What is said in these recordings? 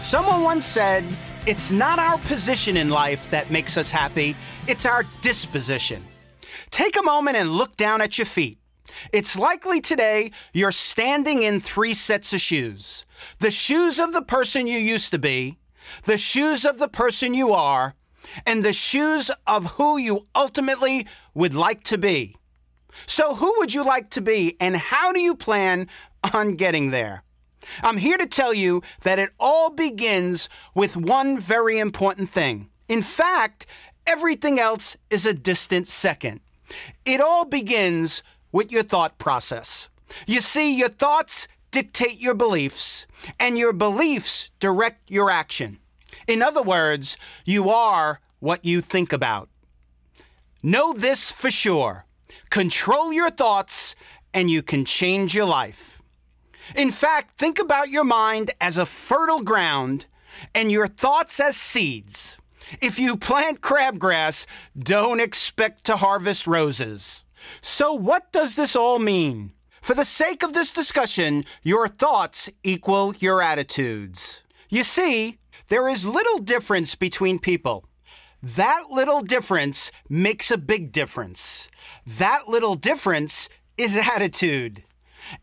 Someone once said, it's not our position in life that makes us happy, it's our disposition. Take a moment and look down at your feet. It's likely today you're standing in 3 sets of shoes. The shoes of the person you used to be, the shoes of the person you are, and the shoes of who you ultimately would like to be. So who would you like to be, and how do you plan on getting there? I'm here to tell you that it all begins with one very important thing. In fact, everything else is a distant second. It all begins with your thought process. You see, your thoughts dictate your beliefs, and your beliefs direct your action. In other words, you are what you think about. Know this for sure. Control your thoughts, and you can change your life. In fact, think about your mind as a fertile ground and your thoughts as seeds. If you plant crabgrass, don't expect to harvest roses. So what does this all mean? For the sake of this discussion, your thoughts equal your attitudes. You see, there is little difference between people. That little difference makes a big difference. That little difference is attitude.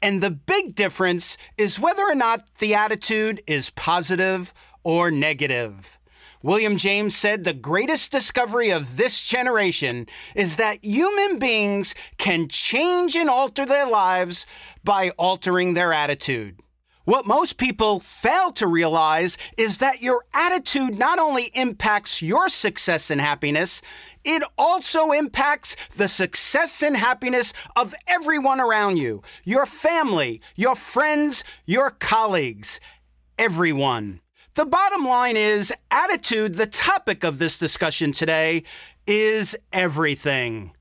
And the big difference is whether or not the attitude is positive or negative. William James said the greatest discovery of this generation is that human beings can change and alter their lives by altering their attitude. What most people fail to realize is that your attitude not only impacts your success and happiness, it also impacts the success and happiness of everyone around you, your family, your friends, your colleagues, everyone. The bottom line is, attitude, the topic of this discussion today, is everything.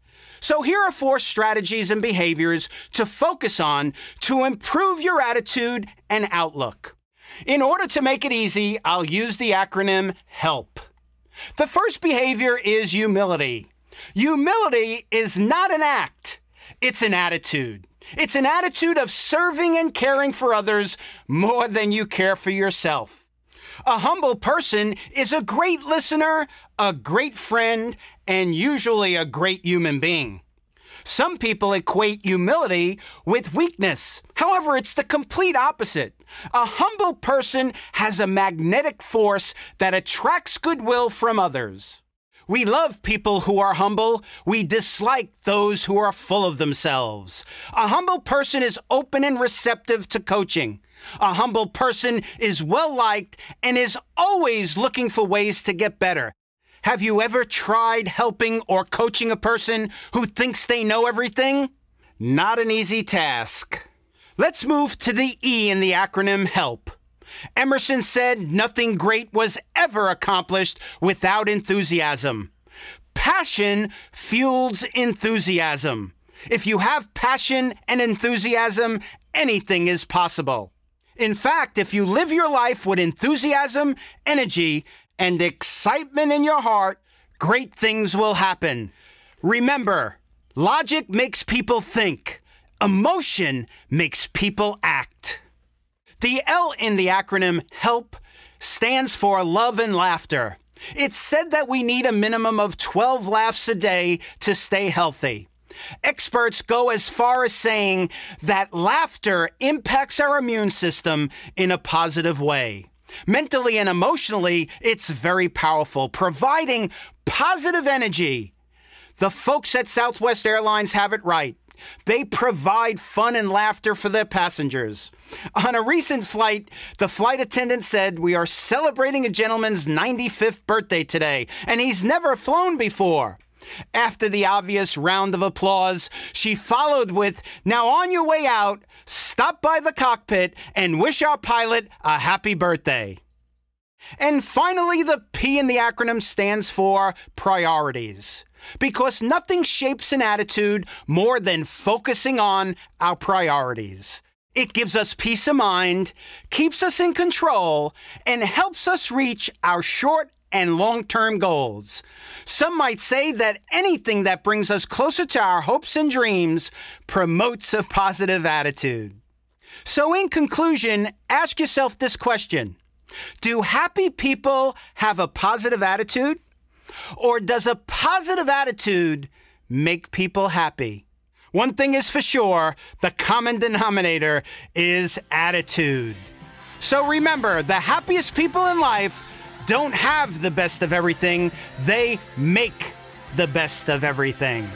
So here are 4 strategies and behaviors to focus on to improve your attitude and outlook. In order to make it easy, I'll use the acronym HELP. The first behavior is humility. Humility is not an act, it's an attitude. It's an attitude of serving and caring for others more than you care for yourself. A humble person is a great listener, a great friend, and usually a great human being. Some people equate humility with weakness. However, it's the complete opposite. A humble person has a magnetic force that attracts goodwill from others. We love people who are humble. We dislike those who are full of themselves. A humble person is open and receptive to coaching. A humble person is well-liked and is always looking for ways to get better. Have you ever tried helping or coaching a person who thinks they know everything? Not an easy task. Let's move to the E in the acronym HELP. Emerson said nothing great was ever accomplished without enthusiasm. Passion fuels enthusiasm. If you have passion and enthusiasm, anything is possible. In fact, if you live your life with enthusiasm, energy, and excitement in your heart, great things will happen. Remember, logic makes people think. Emotion makes people act. The L in the acronym HELP stands for love and laughter. It's said that we need a minimum of 12 laughs a day to stay healthy. Experts go as far as saying that laughter impacts our immune system in a positive way. Mentally and emotionally, it's very powerful, providing positive energy. The folks at Southwest Airlines have it right. They provide fun and laughter for their passengers. On a recent flight, the flight attendant said, "We are celebrating a gentleman's 95th birthday today, and he's never flown before." After the obvious round of applause, she followed with, "Now on your way out, stop by the cockpit and wish our pilot a happy birthday." And finally, the P in the acronym stands for priorities. Because nothing shapes an attitude more than focusing on our priorities. It gives us peace of mind, keeps us in control, and helps us reach our short and long-term goals. Some might say that anything that brings us closer to our hopes and dreams promotes a positive attitude. So in conclusion, ask yourself this question. Do happy people have a positive attitude? Or does a positive attitude make people happy? One thing is for sure, the common denominator is attitude. So remember, the happiest people in life don't have the best of everything. They make the best of everything.